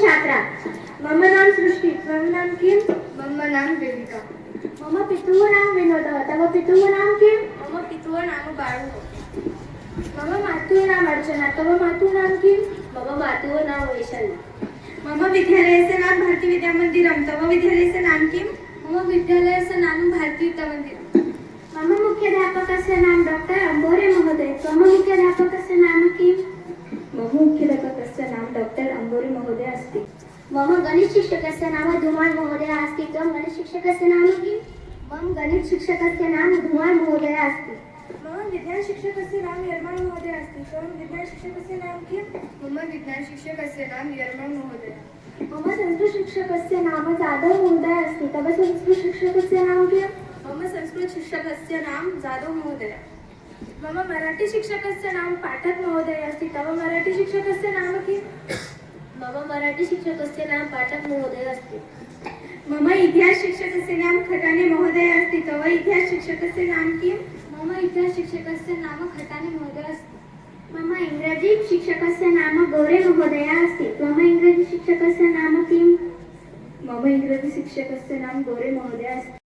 छात्रा। मम नाम सृष्टि। त्वं नाम किं? मम नाम देविका। मम पितुः नाम विनोदः। तव पितुः नाम किं? मम पितुः नाम बाळू। मम मातुः नाम अर्चना। तव मातुः नाम किं? मम मातुः नाम वैशाली। मम विद्यालयस्य नाम भारती विद्यामन्दिरं। तव विद्यालयस्य नाम किं? मम विद्यालयस्य नाम भारती विद्यामन्दिरम्। मम मुख्याध्यापकस्य नाम डॉक्टर अंबोरे महोदय। त्वं मुख्याध्यापकस्य नाम किं? मम मुख्याध्यापकस्य नाम डॉक्टर अंबोरे महोदय अस्ति। मम गणितशिक्षकस्य नाम धुमाळ महोदय अस्ति। त्वं गणितशिक्षकस्य नाम किं? मम गणितशिक्षकस्य नाम धुमाळ महोदय अस्ति। मम विज्ञानशिक्षकस्य नाम यरमाळ महोदय अस्ति। त्वं विज्ञानशिक्षकस्य नाम किं? मम विज्ञानशिक्षकस्य नाम यरमाळ महोदय। मम संस्कृतशिक्षकस्य नाम जाधव महोदय अस्ति। तव संस्कृतशिक्षकस्य नाम किं? मम संस्कृतशिक्षकस्य नाम जाधव महोदय। मम मराठीशिक्षकस्य नाम पाठक महोदय अस्ति। तव मराठीशिक्षकस्य नाम किं? मम मराठीशिक्षकस्य नाम पाठक महोदय अस्ति। मम इतिहासशिक्षकस्य नाम खटाने महोदय अस्ति। तव इतिहासशिक्षकस्य नाम किं? मम इतिहासशिक्षकस्य नाम खटाने महोदय अस्ति। मम इंग्रजी शिक्षकस्य नाम गौरे महोदय अस्ति। त्वम् इंग्रजी शिक्षकस्य नाम किं? मम इंग्रजी शिक्षकस्य नाम गौरे महोदय अस्ति।